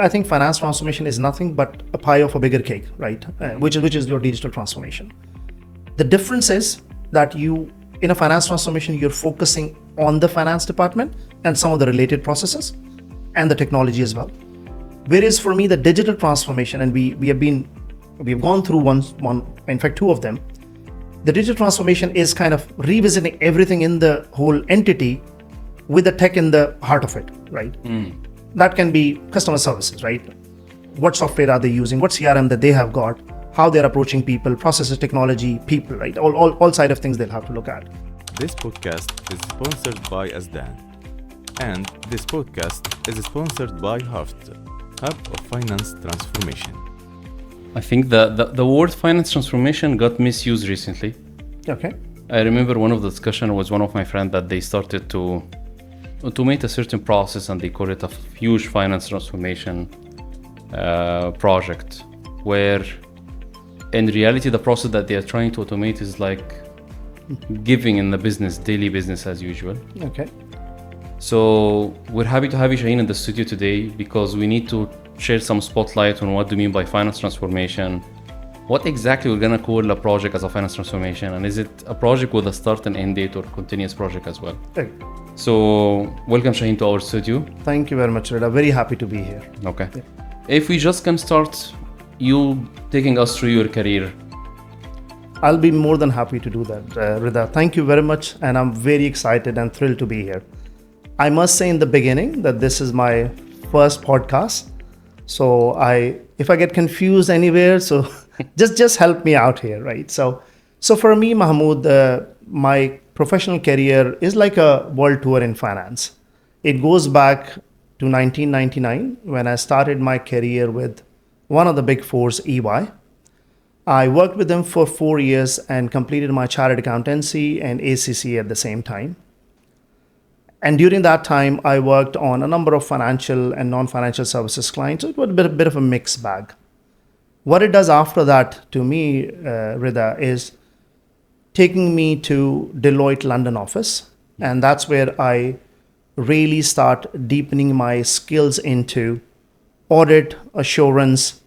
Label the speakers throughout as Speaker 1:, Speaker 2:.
Speaker 1: I think finance transformation is nothing but a pie of a bigger cake, right? Which is your digital transformation. The difference is that in a finance transformation, you're focusing on the finance department and some of the related processes and the technology as well. Whereas for me, the digital transformation, and we've gone through one, in fact, two of them. The digital transformation is kind of revisiting everything in the whole entity with the tech in the heart of it, right? That can be customer services, right? What software are they using? What CRM that they have got? How they're approaching people, processes, technology, people, right? All side of things they'll have to look at.
Speaker 2: This podcast is sponsored by Azdan. And this podcast is sponsored by Haft, Hub of Finance Transformation.
Speaker 3: I think the word finance transformation got misused recently.
Speaker 1: Okay.
Speaker 3: I remember one of the discussion was one of my friends that they started to automate a certain process and they call it a huge finance transformation project, where in reality the process that they are trying to automate is like giving in the business, daily business as usual.
Speaker 1: Okay.
Speaker 3: So we're happy to have you, Shaheen, in the studio today because we need to share some spotlight on what do you mean by finance transformation, what exactly we're going to call a project as a finance transformation, and is it a project with a start and end date or continuous project as well?
Speaker 1: Right.
Speaker 3: So welcome, Shaheen, to our studio.
Speaker 1: Thank you very much, Rida. Very happy to be here.
Speaker 3: Okay. Yeah. If we just can start you taking us through your career.
Speaker 1: I'll be more than happy to do that, Rida. Thank you very much, and I'm very excited and thrilled to be here. I must say in the beginning that this is my first podcast. So if I get confused anywhere, so just help me out here, right? So for me, Mahmood, my professional career is like a world tour in finance. It goes back to 1999 when I started my career with one of the big fours, EY. I worked with them for 4 years and completed my chartered accountancy and ACC at the same time. And during that time, I worked on a number of financial and non-financial services clients. So it was a bit of a mixed bag. What it does after that to me, Rida, is taking me to Deloitte London office. And that's where I really start deepening my skills into audit, assurance,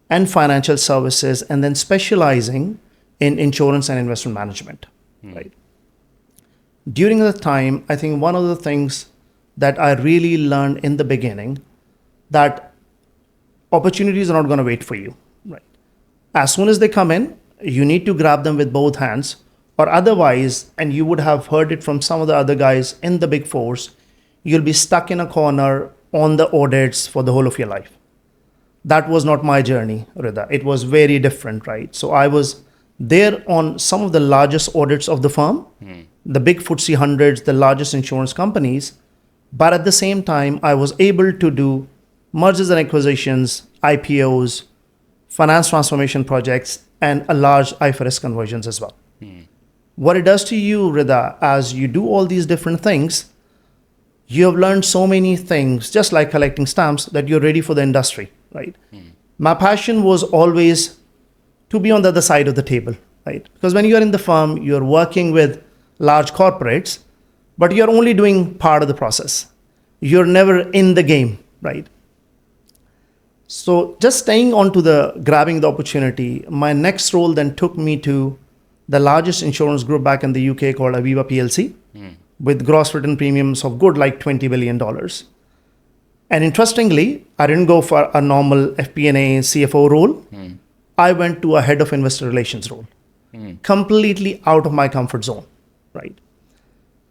Speaker 1: and financial services, and then specializing in insurance and investment management, right? During that time, I think one of the things that I really learned in the beginning, that opportunities are not going to wait for you, right? As soon as they come in, you need to grab them with both hands, or otherwise, and you would have heard it from some of the other guys in the big fours, you'll be stuck in a corner on the audits for the whole of your life. That was not my journey, Rida. It was very different, right? So I was there on some of the largest audits of the firm, the big FTSE 100s, the largest insurance companies. But at the same time, I was able to do mergers and acquisitions, IPOs, finance transformation projects, and a large IFRS conversions as well. What it does to you, Rida, as you do all these different things, you have learned so many things, just like collecting stamps, that you're ready for the industry, right? My passion was always to be on the other side of the table, right? Because when you're in the firm, you're working with large corporates, but you're only doing part of the process. You're never in the game, right? So just staying on to grabbing the opportunity, my next role then took me to the largest insurance group back in the UK called Aviva PLC, with gross written premiums of good like $20 billion. And interestingly, I didn't go for a normal FP&A CFO role. I went to a head of investor relations role, completely out of my comfort zone, right?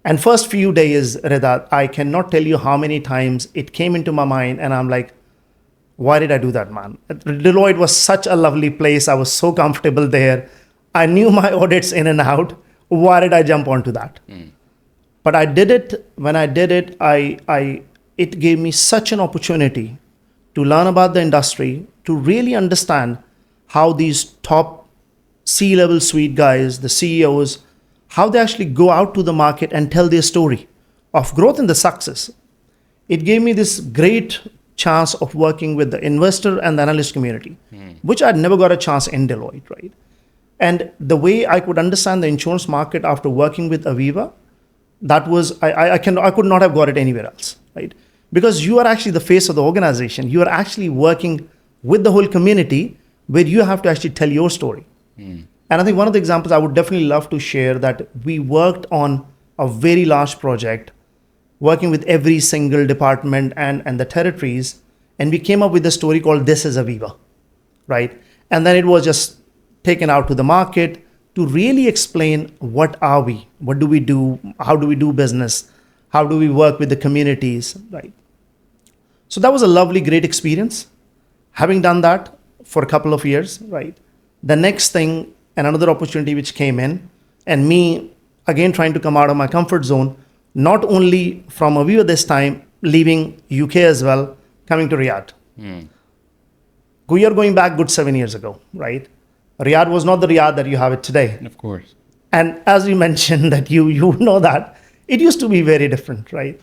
Speaker 1: And first few days, Rida, I cannot tell you how many times it came into my mind and I'm like, why did I do that, man? Deloitte was such a lovely place. I was so comfortable there. I knew my audits in and out. Why did I jump onto that? But I did it. When I did it, it gave me such an opportunity to learn about the industry, to really understand how these top C-level suite guys, the CEOs, how they actually go out to the market and tell their story of growth and the success. It gave me this great chance of working with the investor and the analyst community, which I'd never got a chance in Deloitte, right? And the way I could understand the insurance market after working with Aviva, that was, I could not have got it anywhere else, right? because you are actually the face of the organization. You are actually working with the whole community where you have to actually tell your story. And I think one of the examples I would definitely love to share, that we worked on a very large project, working with every single department and the territories, and we came up with a story called This is Aviva, right? And then it was just taken out to the market to really explain what are we, what do we do, how do we do business, how do we work with the communities, right? So that was a lovely, great experience. Having done that for a couple of years, right? The next thing, and another opportunity which came in, and me again trying to come out of my comfort zone, not only from Aviva this time, leaving UK as well, coming to Riyadh. We are going back good 7 years ago, right? Riyadh was not the Riyadh that you have it today.
Speaker 3: Of course.
Speaker 1: And as you mentioned that you know that, it used to be very different, right?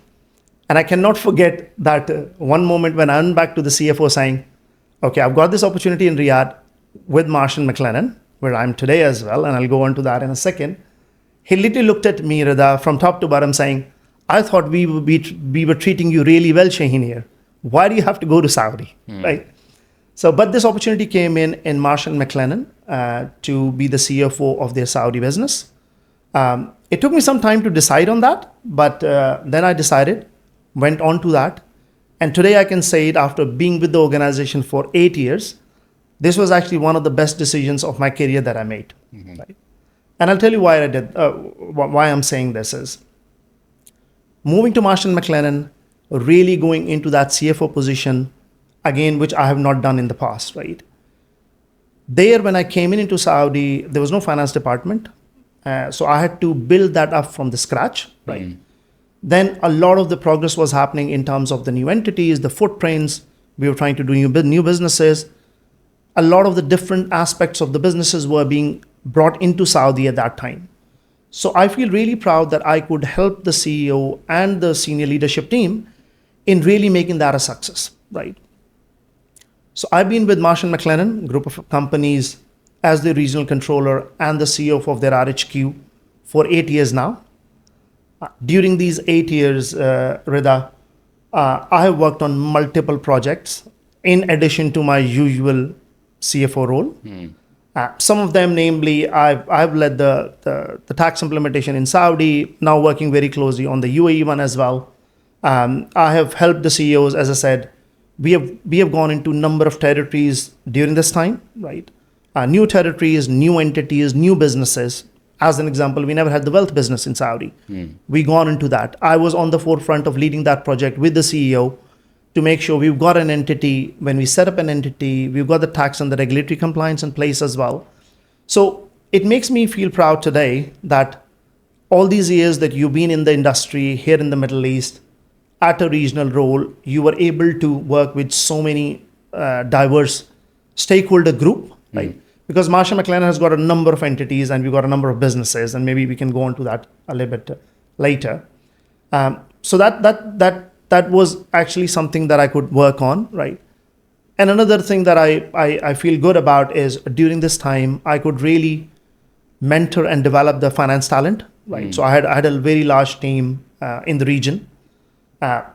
Speaker 1: And I cannot forget that one moment when I went back to the CFO saying, okay, I've got this opportunity in Riyadh with Marsh and McLennan, where I'm today as well, and I'll go on to that in a second. He literally looked at me, Rida, from top to bottom saying, I thought we were treating you really well, Shaheen, here. Why do you have to go to Saudi, right? So, but this opportunity came in Marsh and McLennan to be the CFO of their Saudi business. It took me some time to decide on that, but then I decided, went on to that. And today I can say it, after being with the organization for 8 years, this was actually one of the best decisions of my career that I made. Right? And I'll tell you why I did, why I'm saying this is, moving to Marsh and McLennan, really going into that CFO position, again, which I have not done in the past, right? There, when I came into Saudi, there was no finance department. So I had to build that up from the scratch, right? Then a lot of the progress was happening in terms of the new entities, the footprints. We were trying to do new businesses. A lot of the different aspects of the businesses were being brought into Saudi at that time. So I feel really proud that I could help the CEO and the senior leadership team in really making that a success, right? So I've been with Marsh & McLennan, group of companies, as the regional controller and the CEO of their RHQ for 8 years now. During these 8 years, Rida, I have worked on multiple projects in addition to my usual CFO role. Some of them, namely, I've led the tax implementation in Saudi, now working very closely on the UAE one as well. I have helped the CEOs, as I said. We have gone into a number of territories during this time, right? New territories, new entities, new businesses. As an example, we never had the wealth business in Saudi. We gone into that. I was on the forefront of leading that project with the CEO to make sure we've got an entity. When we set up an entity, we've got the tax and the regulatory compliance in place as well. So it makes me feel proud today that all these years that you've been in the industry here in the Middle East, at a regional role, you were able to work with so many diverse stakeholder group, right? Because Marsh & McLennan has got a number of entities and we've got a number of businesses, and maybe we can go on to that a little bit later. So that was actually something that I could work on, right? And another thing that I feel good about is during this time, I could really mentor and develop the finance talent, right? So I had a very large team in the region,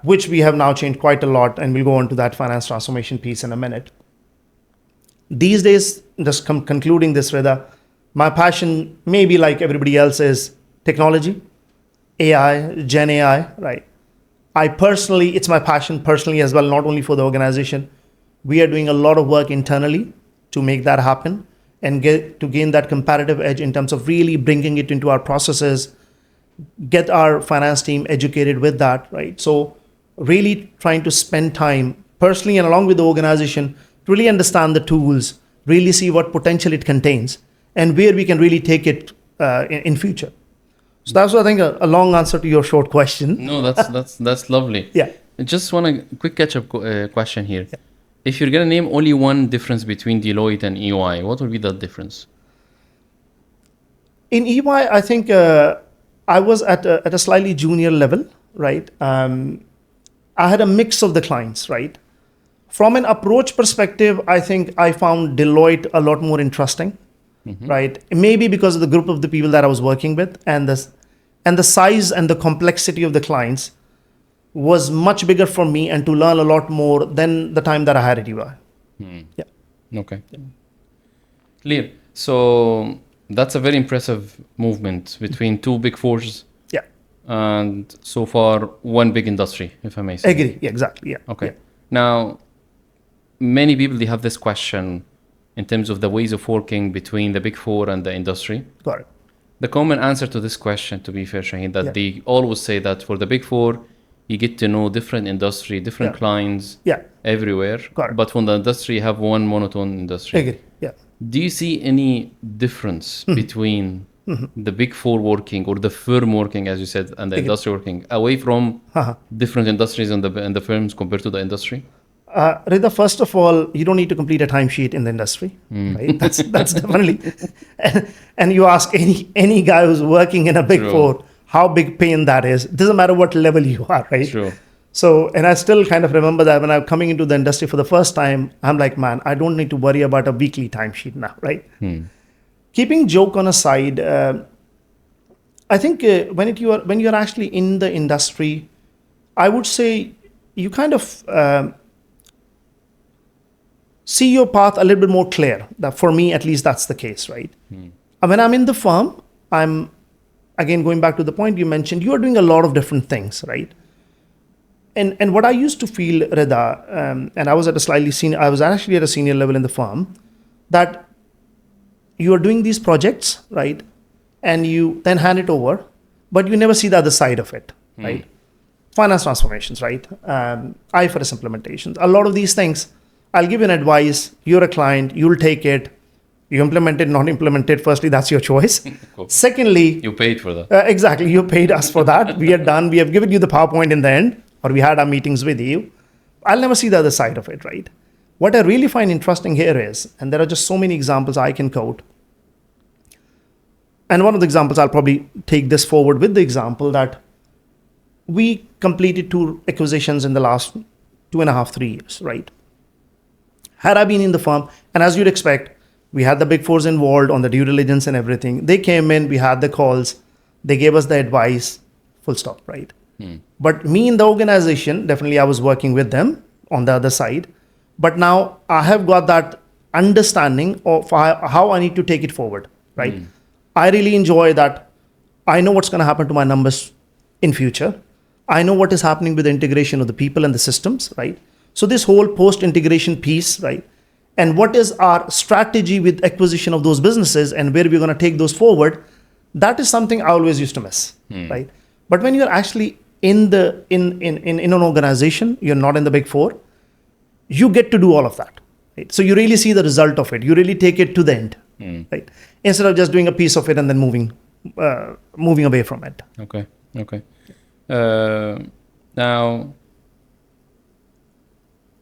Speaker 1: which we have now changed quite a lot, and we'll go on to that finance transformation piece in a minute. These days, just concluding this, Rida, my passion, maybe like everybody else, is technology, AI, Gen AI, right? It's my passion personally as well, not only for the organization. We are doing a lot of work internally to make that happen and gain that comparative edge in terms of really bringing it into our processes, get our finance team educated with that, right? So really trying to spend time personally and along with the organization to really understand the tools, really see what potential it contains and where we can really take it in future. So that's, I think, a long answer to your short question.
Speaker 3: No, that's lovely.
Speaker 1: Yeah.
Speaker 3: I just want a quick catch-up question here. Yeah. If you're going to name only one difference between Deloitte and EY, what would be that difference?
Speaker 1: In EY, I think I was at a slightly junior level, right? I had a mix of the clients, right? From an approach perspective, I think I found Deloitte a lot more interesting, right? Maybe because of the group of the people that I was working with and the size and the complexity of the clients. was much bigger for me and to learn a lot more than the time that I had at UI. Yeah.
Speaker 3: Okay. Clear. So that's a very impressive movement between two big fours
Speaker 1: Yeah.
Speaker 3: and so far one big industry, if I may say.
Speaker 1: Agree. Yeah, exactly. Yeah.
Speaker 3: Okay.
Speaker 1: Yeah.
Speaker 3: Now, many people, they have this question in terms of the ways of working between the big four and the industry.
Speaker 1: Got it.
Speaker 3: The common answer to this question, to be fair, Shaheen, that
Speaker 1: Yeah.
Speaker 3: they always say that for the big four, you get to know different industry, different
Speaker 1: Yeah.
Speaker 3: clients
Speaker 1: Yeah.
Speaker 3: everywhere.
Speaker 1: Got it.
Speaker 3: But from the industry, you have one monotone industry.
Speaker 1: Agree. Yeah.
Speaker 3: Do you see any difference between the big four working or the firm working, as you said, and the industry working away from different industries and the firms compared to the industry?
Speaker 1: Rida, first of all, you don't need to complete a timesheet in the industry, right? That's definitely. And you ask any guy who's working in a big
Speaker 3: True.
Speaker 1: four how big pain that is. It doesn't matter what level you are, right?
Speaker 3: Sure.
Speaker 1: So, and I still kind of remember that when I'm coming into the industry for the first time, I'm like, man, I don't need to worry about a weekly timesheet now, right? Keeping joke on aside, I think when you're actually in the industry, I would say you kind of see your path a little bit more clear. That for me, at least, that's the case, right? And when I'm in the firm, I'm again going back to the point you mentioned. You are doing a lot of different things, right? And what I used to feel, Rida, and I was actually at a senior level in the firm, that you are doing these projects, right? And you then hand it over, but you never see the other side of it, right? Finance transformations, right? IFRS implementations, a lot of these things. I'll give you an advice. You're a client, you'll take it. You implement it, not implement it. Firstly, that's your choice.
Speaker 3: Cool.
Speaker 1: Secondly,
Speaker 3: You paid for that.
Speaker 1: exactly, you paid us for that. We are done. We have given you the PowerPoint in the end, or we had our meetings with you. I'll never see the other side of it, right? What I really find interesting here is, and there are just so many examples I can quote. And one of the examples, I'll probably take this forward with the example that we completed 2 acquisitions in the last 2.5, 3 years, right? Had I been in the firm, and as you'd expect, we had the big fours involved on the due diligence and everything. They came in, we had the calls, they gave us the advice, full stop, right? But me in the organization, definitely I was working with them on the other side. But now I have got that understanding of how I need to take it forward, right? I really enjoy that. I know what's going to happen to my numbers in future. I know what is happening with the integration of the people and the systems, right? So this whole post-integration piece, right? And what is our strategy with acquisition of those businesses and where we're going to take those forward, that is something I always used to miss, right? But when you're actually in an organization, you're not in the big four, you get to do all of that, right? So you really see the result of it. You really take it to the end, right? Instead of just doing a piece of it and then moving away from it.
Speaker 3: Okay. Now,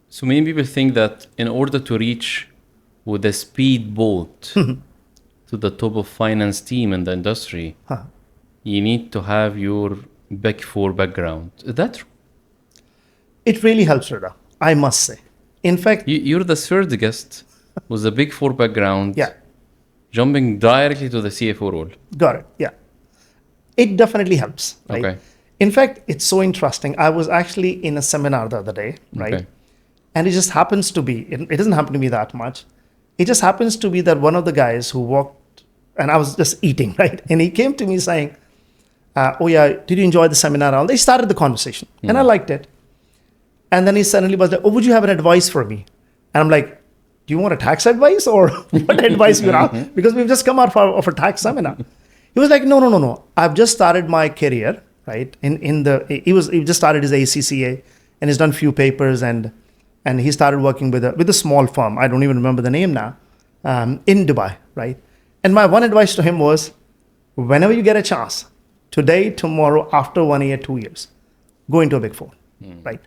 Speaker 3: so many people think that in order to reach with a speedboat to the top of finance team in the industry, you need to have your Big Four background. Is that true?
Speaker 1: It really helps, Rida, I must say. In fact,
Speaker 3: You're the third guest with a Big Four background,
Speaker 1: yeah,
Speaker 3: jumping directly to the CFO role.
Speaker 1: got it. Yeah, it definitely helps, right?
Speaker 3: Okay.
Speaker 1: In fact, it's so interesting. I was actually in a seminar the other day, right?
Speaker 3: Okay.
Speaker 1: And it just happens to be, it doesn't happen to me that much. It just happens to be that one of the guys who walked, and I was just eating, right? And he came to me saying, oh yeah, did you enjoy the seminar? And they started the conversation and I liked it. And then he suddenly was like, oh, would you have an advice for me? And I'm like, do you want a tax advice or what advice you have? Because we've just come out of a tax seminar. He was like, no. I've just started my career, right? He just started his ACCA and he's done few papers and he started working with a small firm. I don't even remember the name now, in Dubai, right? And my one advice to him was, whenever you get a chance, today, tomorrow, after 1 year, 2 years, go into a Big Four, right?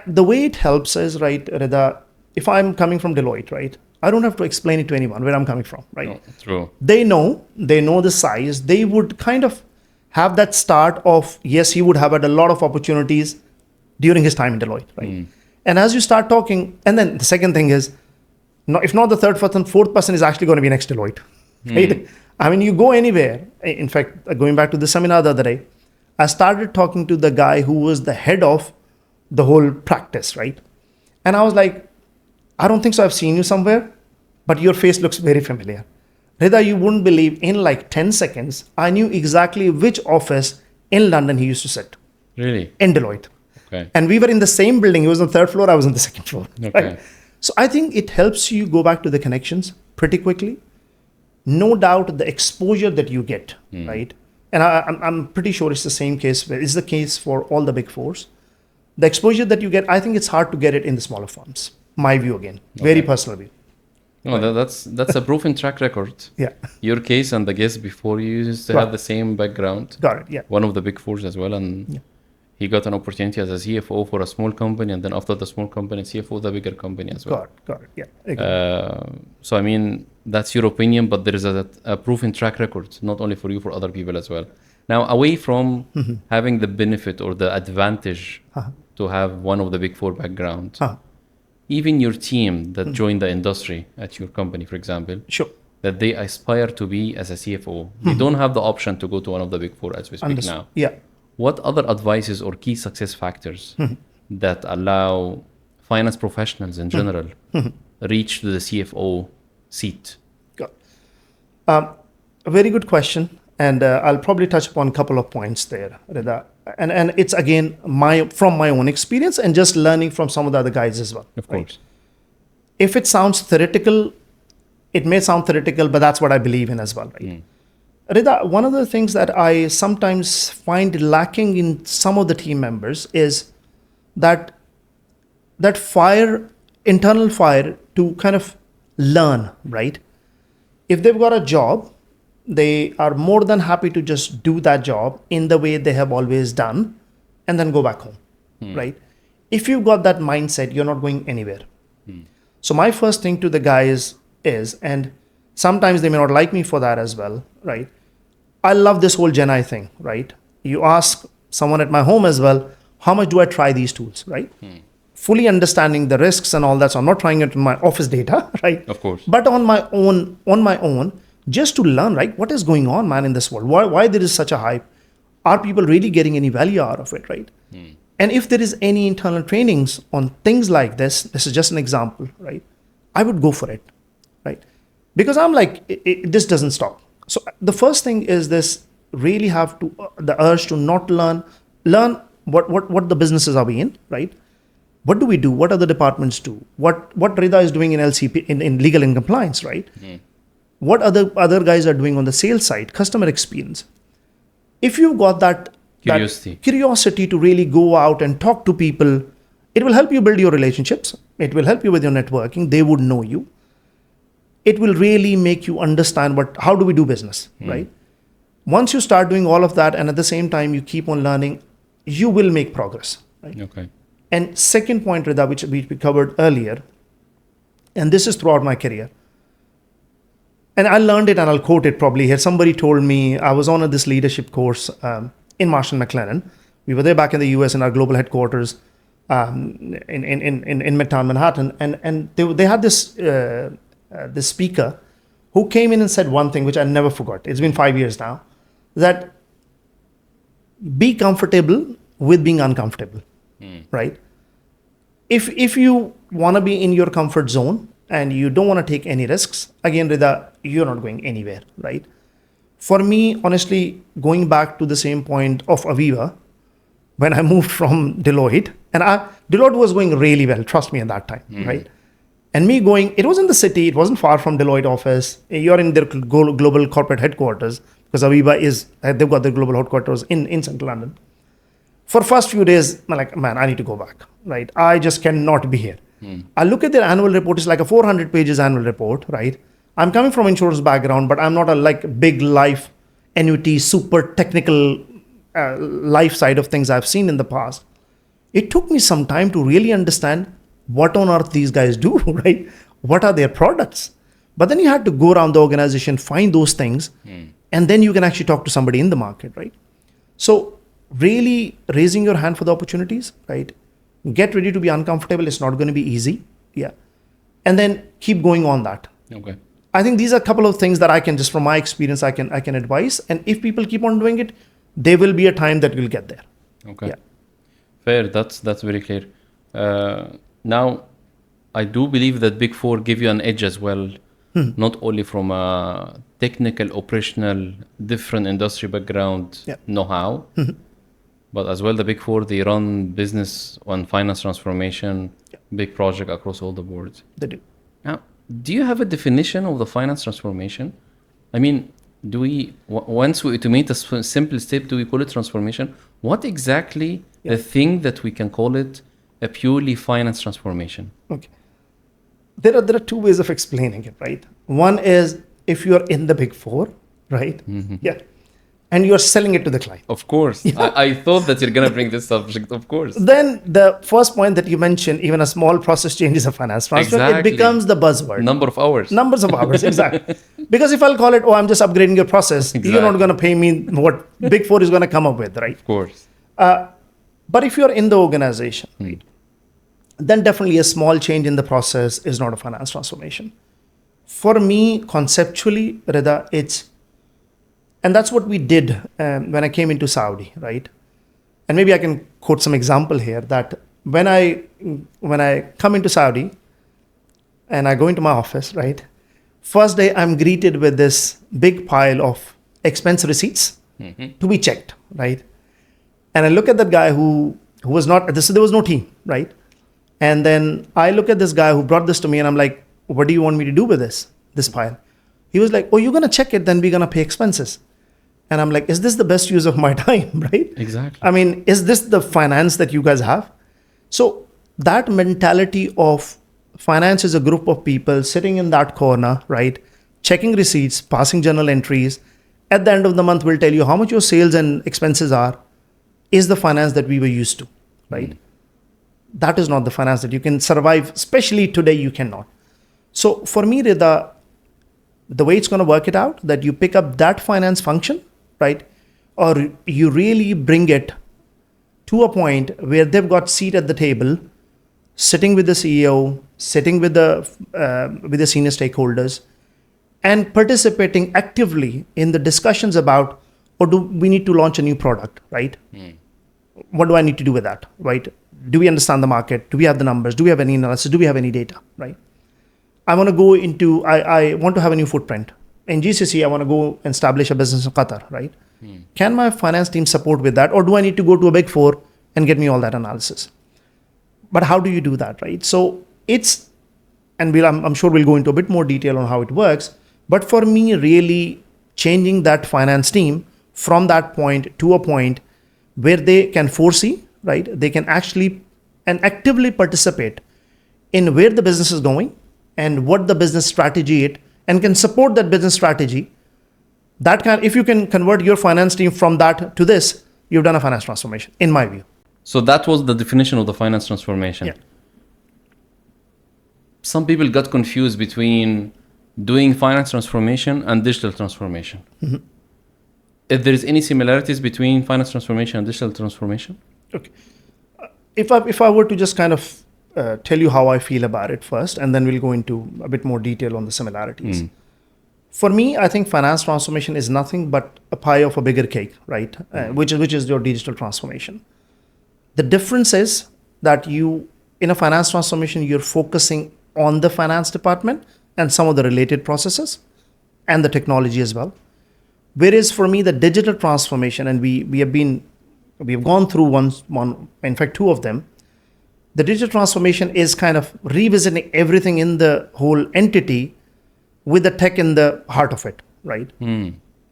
Speaker 1: The way it helps is, right, Rida, if I'm coming from Deloitte, right, I don't have to explain it to anyone where I'm coming from, right?
Speaker 3: No, true.
Speaker 1: They know the size. They would kind of have that start of, yes, he would have had a lot of opportunities during his time in Deloitte, right? And as you start talking, and then the second thing is, if not the third person, fourth person is actually going to be next Deloitte, right? I mean, you go anywhere. In fact, going back to the seminar the other day, I started talking to the guy who was the head of the whole practice, right? And I was like, I don't think so. I've seen you somewhere, but your face looks very familiar. Rida, you wouldn't believe, in like 10 seconds, I knew exactly which office in London he used to sit,
Speaker 3: Really?
Speaker 1: in Deloitte.
Speaker 3: Okay.
Speaker 1: And we were in the same building. He was on the third floor, I was on the second floor.
Speaker 3: Okay.
Speaker 1: Right? So I think it helps you go back to the connections pretty quickly. No doubt the exposure that you get, right? And I'm pretty sure it's the same case. It's the case for all the big fours. The exposure that you get, I think it's hard to get it in the smaller firms. My view again, very personal view.
Speaker 3: No, that's a proven track record.
Speaker 1: Yeah,
Speaker 3: Your case and the guest before you used to
Speaker 1: Right.
Speaker 3: have the same background.
Speaker 1: got it. Yeah,
Speaker 3: One of the big fours as well, and he got an opportunity as a CFO for a small company, and then after the small company, CFO of the bigger company as well.
Speaker 1: got it. Yeah, agree.
Speaker 3: So I mean, that's your opinion, but there is a proven track record, not only for you, for other people as well. Now, away from having the benefit or the advantage to have one of the big four background, even your team that joined the industry at your company, for example,
Speaker 1: Sure.
Speaker 3: that they aspire to be as a CFO, they don't have the option to go to one of the big four as we speak
Speaker 1: Understood.
Speaker 3: now.
Speaker 1: Yeah.
Speaker 3: What other advices or key success factors that allow finance professionals in general reach to the CFO seat?
Speaker 1: Got it. A very good question. And I'll probably touch upon a couple of points there, Rida. And it's again from my own experience and just learning from some of the other guys as well.
Speaker 3: Of
Speaker 1: right?
Speaker 3: course.
Speaker 1: If it sounds theoretical, it may sound theoretical, but that's what I believe in as well, right? Rida, one of the things that I sometimes find lacking in some of the team members is that internal fire to kind of learn, right? If they've got a job, they are more than happy to just do that job in the way they have always done and then go back home, right? If you've got that mindset, you're not going anywhere. So my first thing to the guys is, and sometimes they may not like me for that as well, right? I love this whole Gen I thing, right? You ask someone at my home as well, how much do I try these tools, right? Fully understanding the risks and all that. So I'm not trying it in my office data, right?
Speaker 3: Of course.
Speaker 1: But on my own, just to learn, right? What is going on, man, in this world? Why there is such a hype? Are people really getting any value out of it, right? And if there is any internal trainings on things like this is just an example, right? I would go for it, right? Because I'm like, this doesn't stop. So the first thing is this: really have to the urge to not learn what the businesses are we in, right? What do we do? What other departments do? What Rida is doing in LCP in legal and compliance, right? What other guys are doing on the sales side, customer experience. If you've got that curiosity to really go out and talk to people, it will help you build your relationships. It will help you with your networking. They would know you. It will really make you understand how do we do business, right? Once you start doing all of that and at the same time you keep on learning, you will make progress, right?
Speaker 3: Okay.
Speaker 1: And second point, Rida, which we covered earlier, and this is throughout my career, and I learned it and I'll quote it probably here. Somebody told me, I was on this leadership course in Marshall McLennan. We were there back in the US in our global headquarters in Midtown Manhattan. And they had this speaker who came in and said one thing, which I never forgot. It's been 5 years now, that be comfortable with being uncomfortable, right? If you want to be in your comfort zone and you don't want to take any risks, again, Rida, you're not going anywhere, right? For me, honestly, going back to the same point of Aviva, when I moved from Deloitte, and Deloitte was going really well, trust me, at that time, right? And me going, it was in the city, it wasn't far from Deloitte office. You're in their global corporate headquarters, because Aviva they've got their global headquarters in central London. For first few days, I'm like, man, I need to go back, right? I just cannot be here. I look at their annual report, it's like a 400 pages annual report, right? I'm coming from insurance background, but I'm not a big life annuity, super technical life side of things I've seen in the past. It took me some time to really understand what on earth these guys do, right? What are their products? But then you had to go around the organization, find those things, and then you can actually talk to somebody in the market, right? So really raising your hand for the opportunities, right? Get ready to be uncomfortable. It's not going to be easy. Yeah. And then keep going on that.
Speaker 3: Okay.
Speaker 1: I think these are a couple of things that I can, just from my experience, I can advise. And if people keep on doing it, there will be a time that we'll get there.
Speaker 3: Okay.
Speaker 1: Yeah.
Speaker 3: Fair. That's very clear. Now, I do believe that Big Four give you an edge as well, not only from a technical, operational, different industry background
Speaker 1: Yeah.
Speaker 3: know-how, but as well the Big Four, they run business on finance transformation, big project across all the boards.
Speaker 1: They do.
Speaker 3: Now, do you have a definition of the finance transformation? I mean, do we once we automate a simple step, do we call it transformation? What exactly the thing that we can call it a purely finance transformation?
Speaker 1: Okay. There are two ways of explaining it, right? One is if you are in the Big Four, right? Yeah. And you're selling it to the client.
Speaker 3: Of course. I thought that you're going to bring this subject, of course.
Speaker 1: Then the first point that you mentioned, even a small process change is a finance transfer.
Speaker 3: Exactly.
Speaker 1: It becomes the buzzword.
Speaker 3: Number of hours.
Speaker 1: Numbers of hours, exactly. Because if I'll call it, I'm just upgrading your process, you're not going to pay me what Big Four is going to come up with, right?
Speaker 3: Of course.
Speaker 1: But if you're in the organization, right, then definitely a small change in the process is not a finance transformation. For me, conceptually, Rida, and that's what we did when I came into Saudi, right? And maybe I can quote some example here that when I come into Saudi and I go into my office, right? First day I'm greeted with this big pile of expense receipts to be checked, right? And I look at that guy who was not, there was no team, right? And then I look at this guy who brought this to me and I'm like, what do you want me to do with this pile? He was like, oh, you're going to check it, then we're going to pay expenses. And I'm like, is this the best use of my time, right?
Speaker 3: Exactly.
Speaker 1: I mean, is this the finance that you guys have? So that mentality of finance is a group of people sitting in that corner, right? Checking receipts, passing journal entries. At the end of the month, we'll tell you how much your sales and expenses are, is the finance that we were used to, right? That is not the finance that you can survive, especially today you cannot. So for me, Rida, the way it's going to work it out, that you pick up that finance function, right? Or you really bring it to a point where they've got seat at the table, sitting with the CEO, sitting with the senior stakeholders, and participating actively in the discussions about, or do we need to launch a new product, right? What do I need to do with that, right? Do we understand the market? Do we have the numbers? Do we have any analysis? Do we have any data, right? I want to go into, I want to have a new footprint. In GCC, I want to go and establish a business in Qatar, right? Can my finance team support with that? Or do I need to go to a Big Four and get me all that analysis? But how do you do that, right? So it's, and I'm sure we'll go into a bit more detail on how it works. But for me, really changing that finance team from that point to a point where they can foresee, right? They can actually and actively participate in where the business is going and what the business strategy is, and can support that business strategy. If you can convert your finance team from that to this, you've done a finance transformation, in my view.
Speaker 3: So that was the definition of the finance transformation.
Speaker 1: Yeah.
Speaker 3: Some people got confused between doing finance transformation and digital transformation. If there is any similarities between finance transformation and digital transformation?
Speaker 1: Okay. If I were to just kind of tell you how I feel about it first, and then we'll go into a bit more detail on the similarities. For me, I think finance transformation is nothing but a pie of a bigger cake, right? Which is your digital transformation. The difference is that in a finance transformation, you're focusing on the finance department and some of the related processes and the technology as well. Whereas for me, the digital transformation, and we have gone through one, in fact, two of them. The digital transformation is kind of revisiting everything in the whole entity with the tech in the heart of it, right?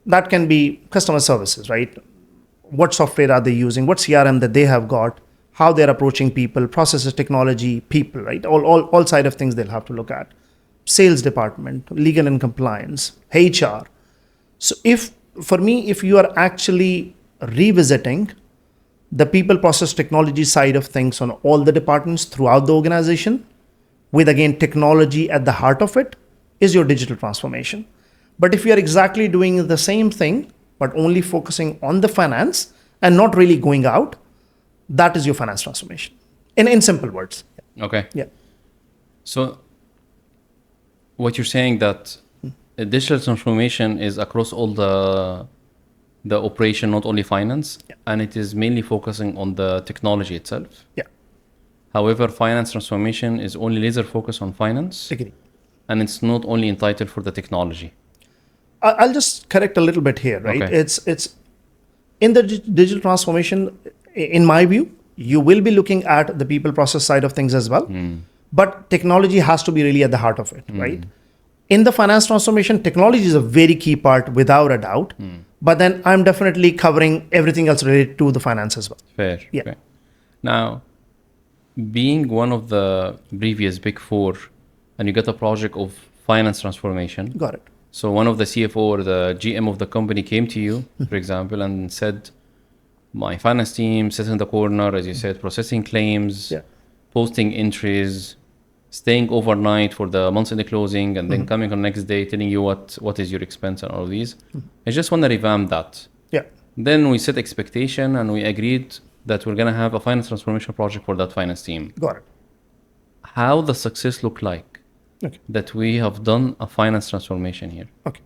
Speaker 1: That can be customer services, right? What software are they using? What CRM that they have got? How they're approaching people, processes, technology, people, right? All side of things they'll have to look at. Sales department, legal and compliance, HR. So if you are actually revisiting the people, process, technology side of things on all the departments throughout the organization, with again technology at the heart of it, is your digital transformation. But if you are exactly doing the same thing, but only focusing on the finance and not really going out, that is your finance transformation. In simple words.
Speaker 3: Okay.
Speaker 1: Yeah.
Speaker 3: So what you're saying that a digital transformation is across all the the operation, not only finance, and it is mainly focusing on the technology itself.
Speaker 1: Yeah,
Speaker 3: However, finance transformation is only laser focused on finance,
Speaker 1: agree.
Speaker 3: and it's not only entitled for the technology.
Speaker 1: I'll just correct a little bit here, right?
Speaker 3: Okay.
Speaker 1: It's in the digital transformation, in my view, you will be looking at the people process side of things as well. But technology has to be really at the heart of it, right? In the finance transformation, technology is a very key part without a doubt. But then I'm definitely covering everything else related to the finance as well.
Speaker 3: Fair.
Speaker 1: Yeah.
Speaker 3: Okay. Now, being one of the previous big four, and you get a project of finance transformation.
Speaker 1: Got it.
Speaker 3: So one of the CFO or the GM of the company came to you, for example, and said, my finance team sits in the corner, as you said, processing claims,
Speaker 1: Yeah.
Speaker 3: posting entries, staying overnight for the month's end closing, and then coming on the next day telling you what is your expense and all of these. I just want to revamp that.
Speaker 1: Yeah.
Speaker 3: Then we set expectation and we agreed that we're going to have a finance transformation project for that finance team.
Speaker 1: Got it.
Speaker 3: How the success look like
Speaker 1: Okay.
Speaker 3: that we have done a finance transformation here?
Speaker 1: Okay.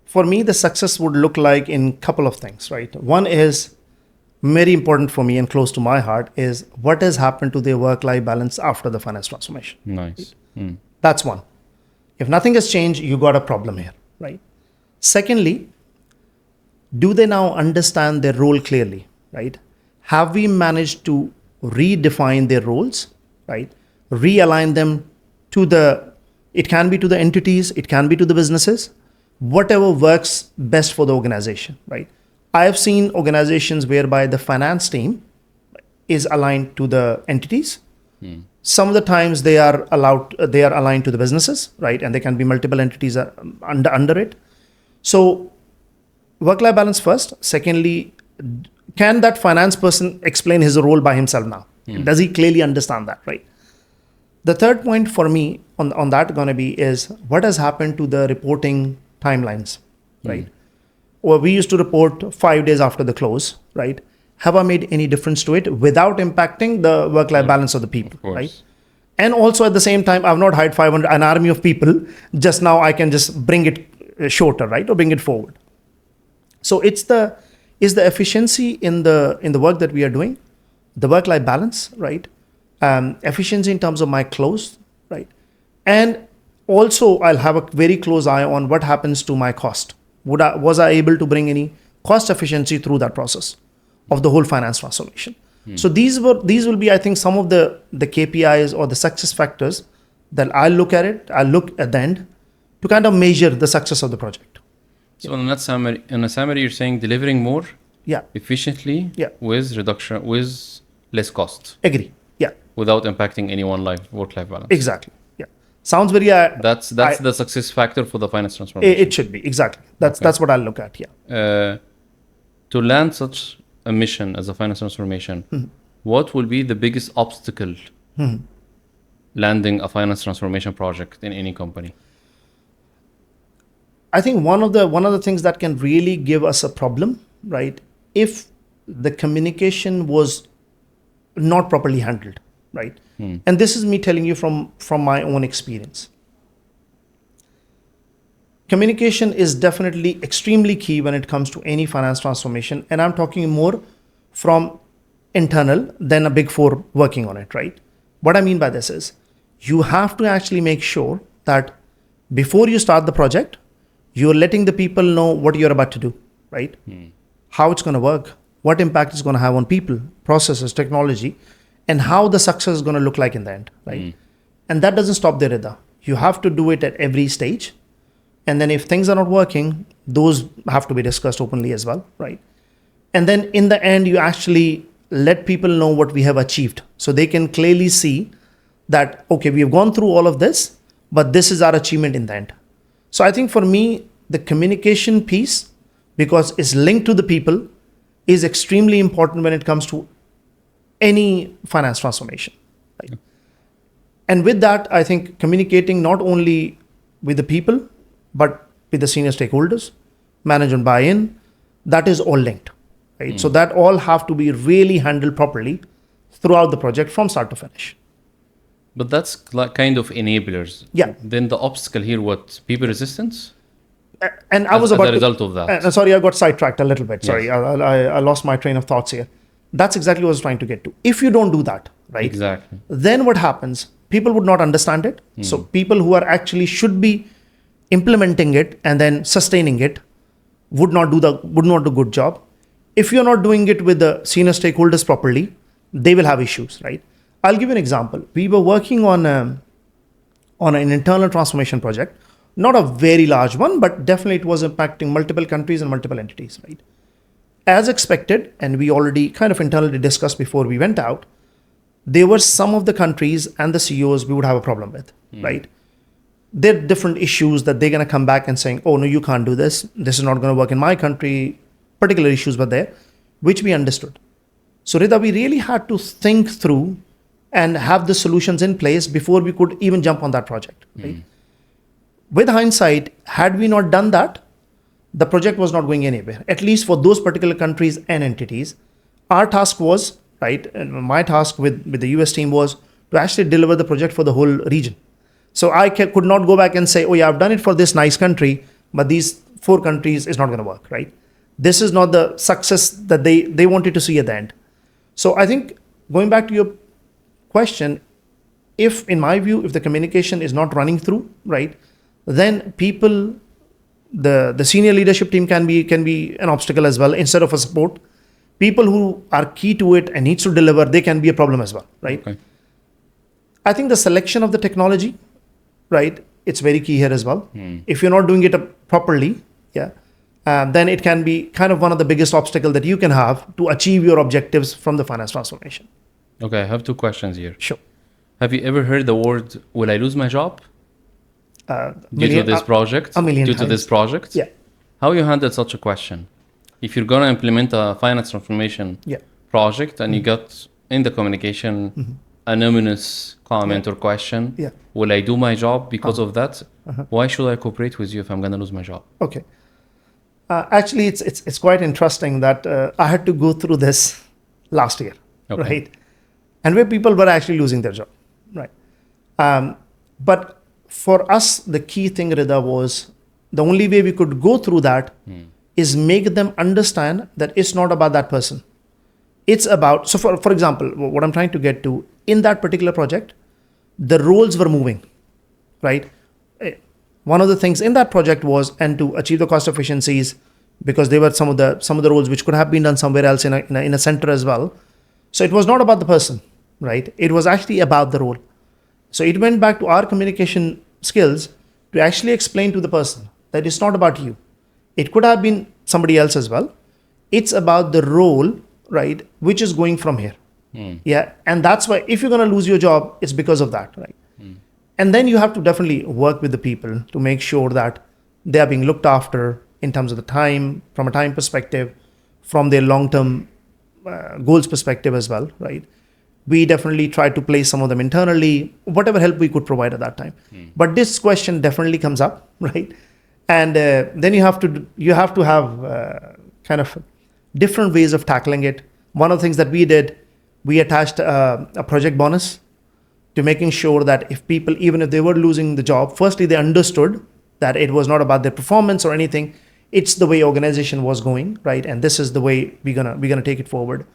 Speaker 1: For me, the success would look like in couple of things, right? One is very important for me and close to my heart is what has happened to their work-life balance after the finance transformation.
Speaker 3: Nice.
Speaker 1: That's one. If nothing has changed, you got a problem here, right? Secondly, do they now understand their role clearly, right? Have we managed to redefine their roles, right? Realign them to it can be to the entities, it can be to the businesses, whatever works best for the organization, right? I have seen organizations whereby the finance team is aligned to the entities. Some of the times they are aligned to the businesses, right? And there can be multiple entities under it. So work-life balance first. Secondly, can that finance person explain his role by himself now? Does he clearly understand that, right? The third point for me on that going to be is what has happened to the reporting timelines, right? Or we used to report 5 days after the close, right? Have I made any difference to it without impacting the work-life balance of the people, right? And also at the same time, I've not hired an army of people. Just now I can just bring it shorter, right? Or bring it forward. So is the efficiency in the work that we are doing, the work-life balance, right? Efficiency in terms of my close, right? And also I'll have a very close eye on what happens to my cost. Was I able to bring any cost efficiency through that process of the whole finance transformation? So these will be, I think, some of the KPIs or the success factors that I'll look at the end to kind of measure the success of the project.
Speaker 3: So in a summary, you're saying delivering more
Speaker 1: Yeah.
Speaker 3: efficiently with reduction, with less cost,
Speaker 1: Agree. Yeah.
Speaker 3: without impacting work-life balance.
Speaker 1: Exactly. Yeah. Sounds very.
Speaker 3: That's the success factor for the finance transformation.
Speaker 1: It should be exactly. That's what I'll look at. Yeah.
Speaker 3: To land such a mission as a finance transformation, what will be the biggest obstacle landing a finance transformation project in any company?
Speaker 1: I think one of the things that can really give us a problem, right? If the communication was not properly handled, right? And this is me telling you from my own experience. Communication is definitely extremely key when it comes to any finance transformation. And I'm talking more from internal than a big four working on it, right? What I mean by this is you have to actually make sure that before you start the project, you're letting the people know what you're about to do, right? How it's going to work, what impact it's going to have on people, processes, technology, and how the success is going to look like in the end, right? And that doesn't stop there either. You have to do it at every stage. And then if things are not working, those have to be discussed openly as well, right? And then in the end, you actually let people know what we have achieved. So they can clearly see that, okay, we have gone through all of this, but this is our achievement in the end. So I think for me, the communication piece, because it's linked to the people, is extremely important when it comes to any finance transformation. Right? And with that, I think communicating not only with the people, but with the senior stakeholders, management buy-in, that is all linked. Right? So that all have to be really handled properly throughout the project from start to finish.
Speaker 3: But that's like kind of enablers.
Speaker 1: Yeah.
Speaker 3: Then the obstacle here, what? People resistance?
Speaker 1: And I was
Speaker 3: as
Speaker 1: about
Speaker 3: a result of that.
Speaker 1: sorry, I got sidetracked a little bit. Sorry,
Speaker 3: Yes.
Speaker 1: I lost my train of thoughts here. That's exactly what I was trying to get to. If you don't do that, right?
Speaker 3: Exactly.
Speaker 1: Then what happens? People would not understand it. So people who are actually should be implementing it and then sustaining it would not do good job. If you're not doing it with the senior stakeholders properly, they will have issues, right? I'll give you an example. We were working on an internal transformation project, not a very large one, but definitely it was impacting multiple countries and multiple entities, right? As expected, and we already kind of internally discussed before we went out, there were some of the countries and the CEOs we would have a problem with, right? There are different issues that they're going to come back and saying, oh, no, you can't do this. This is not going to work in my country. Particular issues were there, which we understood. So, Rida, we really had to think through and have the solutions in place before we could even jump on that project, right? With hindsight, had we not done that, the project was not going anywhere, at least for those particular countries and entities. Our task was, right, and my task with the US team was to actually deliver the project for the whole region. So I could not go back and say, oh yeah, I've done it for this nice country, but these 4 countries is not going to work, right? This is not the success that they wanted to see at the end. So I think going back to your question, if in my view, if the communication is not running through, right, then people, the senior leadership team can be an obstacle as well instead of a support. People who are key to it and needs to deliver, they can be a problem as well, right?
Speaker 3: Okay.
Speaker 1: I think the selection of the technology, right, it's very key here as well. If you're not doing it properly, then it can be kind of one of the biggest obstacles that you can have to achieve your objectives from the finance transformation.
Speaker 3: Okay, I have 2 questions here.
Speaker 1: Sure.
Speaker 3: Have you ever heard the word, will I lose my job? Due to this project?
Speaker 1: A million
Speaker 3: Due to this
Speaker 1: times.
Speaker 3: project?
Speaker 1: Yeah.
Speaker 3: How you handle such a question? If you're going to implement a finance transformation project and you got in the communication an ominous comment or question, will I do my job because of that? Why should I cooperate with you if I'm going to lose my job?
Speaker 1: Okay. Actually, it's quite interesting that I had to go through this last year, right? And where people were actually losing their job, right? But for us, the key thing, Rida, was the only way we could go through that is make them understand that it's not about that person. It's about, so for example, what I'm trying to get to, in that particular project, the roles were moving, right? One of the things in that project was, and to achieve the cost efficiencies, because there were some of the roles which could have been done somewhere else in a center as well. So it was not about the person, right? It was actually about the role. So it went back to our communication skills to actually explain to the person that it's not about you. It could have been somebody else as well. It's about the role, right, which is going from here. Yeah. And that's why if you're going to lose your job, it's because of that, right? And then you have to definitely work with the people to make sure that they are being looked after in terms of the time, from a time perspective, from their long-term goals perspective as well, right? We definitely tried to place some of them internally, whatever help we could provide at that time. But this question definitely comes up, right? And then you have to have kind of different ways of tackling it. One of the things that we did, we attached a project bonus to making sure that if people, even if they were losing the job, firstly, they understood that it was not about their performance or anything. It's the way organization was going, right? And this is the way we're gonna take it forward.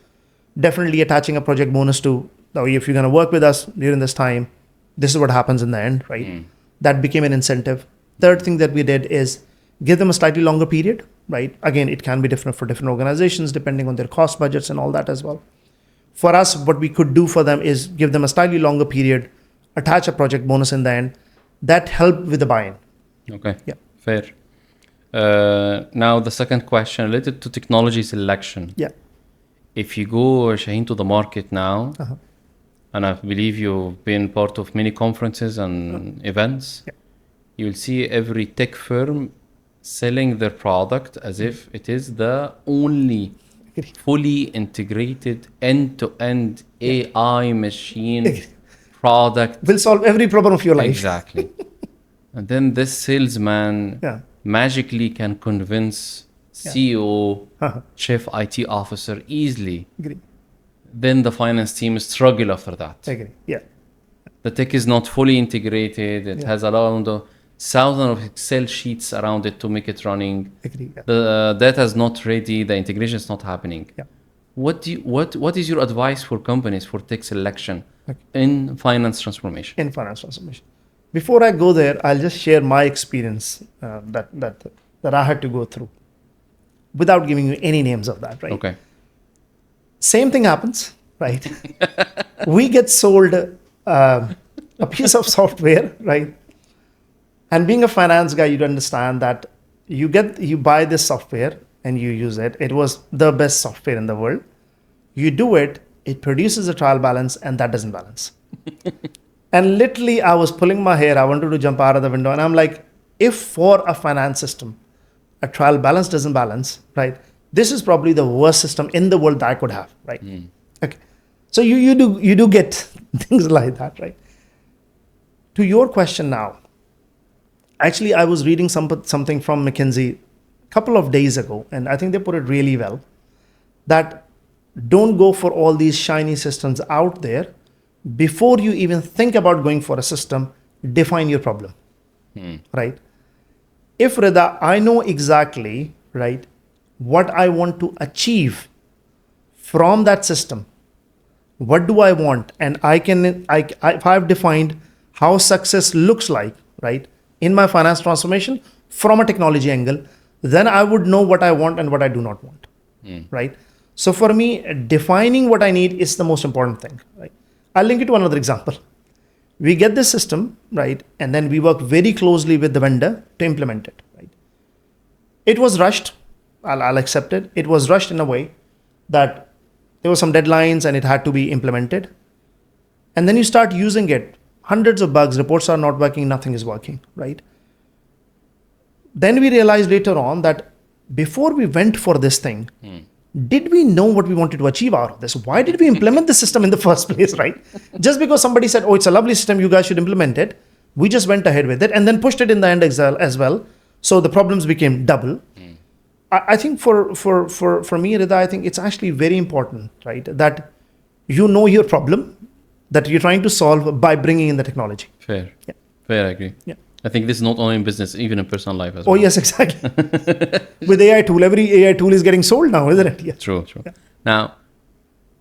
Speaker 1: Definitely attaching a project bonus to, if you're gonna work with us during this time, this is what happens in the end, right? That became an incentive. Third thing that we did is give them a slightly longer period, right? Again, it can be different for different organizations depending on their cost budgets and all that as well. For us, what we could do for them is give them a slightly longer period, attach a project bonus in the end. That helped with the buy-in.
Speaker 3: Okay.
Speaker 1: Yeah.
Speaker 3: Fair. Now the second question related to technology selection.
Speaker 1: Yeah.
Speaker 3: If you go, Shaheen, to the market now, and I believe you've been part of many conferences and events, you'll see every tech firm selling their product as if it is the only fully integrated end-to-end AI machine product.
Speaker 1: Will solve every problem of your life.
Speaker 3: Exactly. And then this salesman magically can convince CEO, chief IT officer easily.
Speaker 1: Agree.
Speaker 3: Then the finance team struggle after that.
Speaker 1: Agree. Yeah.
Speaker 3: The tech is not fully integrated. It has a lot of thousands of Excel sheets around it to make it running.
Speaker 1: Agree. Yeah.
Speaker 3: The data is not ready. The integration is not happening.
Speaker 1: Yeah.
Speaker 3: What is your advice for companies for tech selection
Speaker 1: Okay.
Speaker 3: in finance transformation?
Speaker 1: In finance transformation. Before I go there, I'll just share my experience that I had to go through, without giving you any names of that. Right.
Speaker 3: Okay.
Speaker 1: Same thing happens. Right. We get sold a piece of software. Right. And being a finance guy, you'd understand that you buy this software and you use it. It was the best software in the world. You do it, it produces a trial balance, and that doesn't balance. And literally, I was pulling my hair. I wanted to jump out of the window. And I'm like, if for a finance system, a trial balance doesn't balance, right? This is probably the worst system in the world that I could have, right? Okay. So you do get things like that, right? To your question now, actually, I was reading something from McKinsey a couple of days ago, and I think they put it really well, that don't go for all these shiny systems out there. Before you even think about going for a system, define your problem, right? If Rida, I know exactly, right, what I want to achieve from that system, what do I want? And if I've defined how success looks like, right, in my finance transformation from a technology angle, then I would know what I want and what I do not want, right? So for me, defining what I need is the most important thing, right? I'll link it to another example. We get this system, right, and then we work very closely with the vendor to implement it, right? It was rushed. I'll accept it. It was rushed in a way that there were some deadlines and it had to be implemented. And then you start using it. Hundreds of bugs, reports are not working, nothing is working, right? Then we realized later on that before we went for this thing, did we know what we wanted to achieve out of this? Why did we implement the system in the first place, right? Just because somebody said, oh, it's a lovely system, you guys should implement it. We just went ahead with it and then pushed it in the end as well. So the problems became double. I think for me, Rida, I think it's actually very important, right? That you know your problem that you're trying to solve by bringing in the technology.
Speaker 3: Fair.
Speaker 1: Yeah.
Speaker 3: Fair, I agree.
Speaker 1: Yeah.
Speaker 3: I think this is not only in business, even in personal life as well.
Speaker 1: Oh, yes, exactly. With AI tool, every AI tool is getting sold now, isn't it? Yeah.
Speaker 3: True.
Speaker 1: Yeah.
Speaker 3: Now,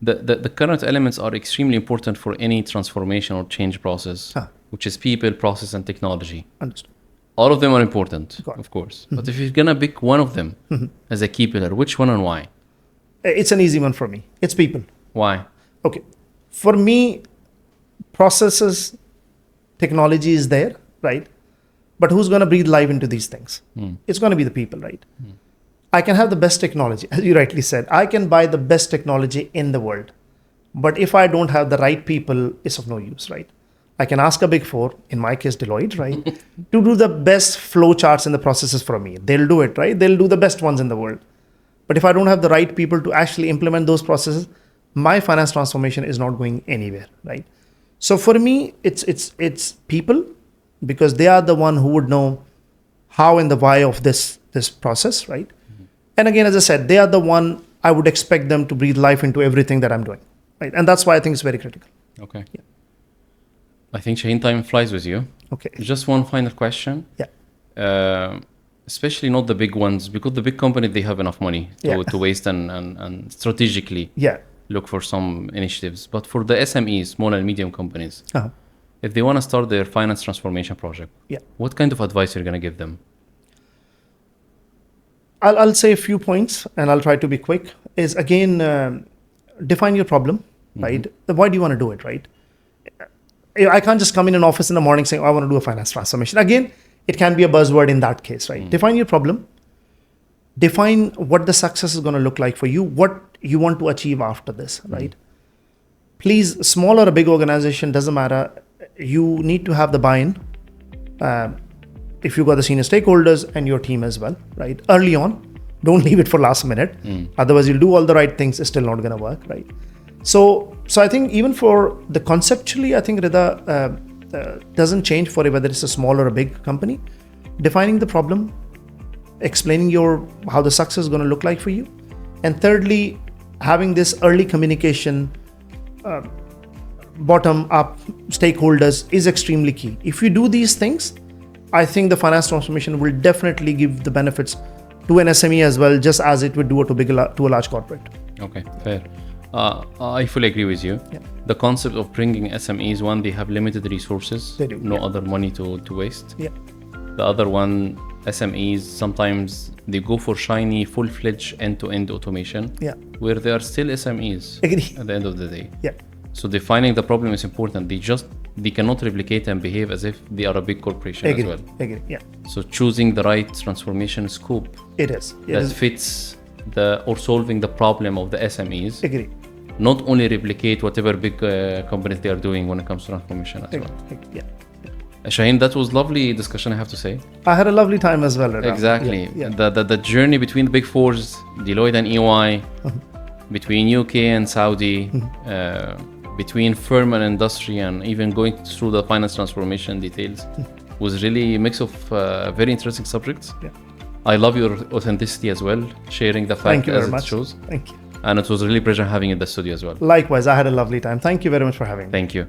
Speaker 3: the current elements are extremely important for any transformation or change process, which is people, process, and technology.
Speaker 1: Understood.
Speaker 3: All of them are important,
Speaker 1: Got it.
Speaker 3: of course. But if you're going to pick one of them as a key pillar, which one and why?
Speaker 1: It's an easy one for me. It's people.
Speaker 3: Why?
Speaker 1: Okay. For me, processes, technology is there, right? But who's going to breathe life into these things? It's going to be the people, right? I can have the best technology, as you rightly said. I can buy the best technology in the world. But if I don't have the right people, it's of no use, right? I can ask a big four, in my case, Deloitte, right, to do the best flow charts in the processes for me. They'll do it, right? They'll do the best ones in the world. But if I don't have the right people to actually implement those processes, my finance transformation is not going anywhere, right? So for me, it's people, because they are the one who would know how and the why of this process, right? And again, as I said, they are the one I would expect them to breathe life into everything that I'm doing, right? And that's why I think it's very critical.
Speaker 3: Okay.
Speaker 1: Yeah.
Speaker 3: I think Shaheen, time flies with you.
Speaker 1: Okay.
Speaker 3: Just one final question.
Speaker 1: Yeah.
Speaker 3: Especially not the big ones, because the big company, they have enough money to waste and strategically look for some initiatives. But for the SMEs, small and medium companies, if they want to start their finance transformation project, what kind of advice are you going to give them?
Speaker 1: I'll say a few points and I'll try to be quick. Is again, define your problem, right? Why do you want to do it, right? I can't just come in an office in the morning saying, oh, I want to do a finance transformation. Again, it can be a buzzword in that case, right? Define your problem. Define what the success is going to look like for you, what you want to achieve after this, right? Please, small or a big organization, doesn't matter. You need to have the buy-in. If you've got the senior stakeholders and your team as well, right? Early on, don't leave it for last minute. Otherwise, you'll do all the right things. It's still not going to work, right? So I think even for the conceptually, I think Rida doesn't change for whether it's a small or a big company. Defining the problem, explaining how the success is going to look like for you. And thirdly, having this early communication, bottom up stakeholders is extremely key. If you do these things, I think the finance transformation will definitely give the benefits to an SME as well, just as it would do to a large corporate.
Speaker 3: Okay, fair. I fully agree with you.
Speaker 1: Yeah.
Speaker 3: The concept of bringing SMEs, one, they have limited resources,
Speaker 1: They do,
Speaker 3: no
Speaker 1: yeah.
Speaker 3: other money to waste.
Speaker 1: Yeah,
Speaker 3: The other one, SMEs, sometimes they go for shiny, full-fledged end-to-end automation,
Speaker 1: yeah,
Speaker 3: where they are still SMEs
Speaker 1: agree.
Speaker 3: at the end of the day.
Speaker 1: Yeah,
Speaker 3: So defining the problem is important. They cannot replicate and behave as if they are a big corporation
Speaker 1: agree.
Speaker 3: as well.
Speaker 1: Agree. Yeah,
Speaker 3: So choosing the right transformation scope
Speaker 1: it is. It
Speaker 3: that
Speaker 1: is.
Speaker 3: fits or solving the problem of the SMEs,
Speaker 1: Agree.
Speaker 3: not only replicate whatever big companies they are doing when it comes to transformation as well.
Speaker 1: Agree. Yeah.
Speaker 3: Shaheen, that was lovely discussion, I have to say.
Speaker 1: I had a lovely time as well. Rida.
Speaker 3: Exactly.
Speaker 1: Yeah, yeah.
Speaker 3: The journey between the big fours, Deloitte and EY, between UK and Saudi, between firm and industry, and even going through the finance transformation details was really a mix of very interesting subjects.
Speaker 1: Yeah.
Speaker 3: I love your authenticity as well, sharing the
Speaker 1: Thank
Speaker 3: fact
Speaker 1: you
Speaker 3: as
Speaker 1: very
Speaker 3: it
Speaker 1: much.
Speaker 3: shows.
Speaker 1: Thank you.
Speaker 3: And it was really a pleasure having you in the studio as well.
Speaker 1: Likewise, I had a lovely time. Thank you very much for having me.
Speaker 3: Thank you.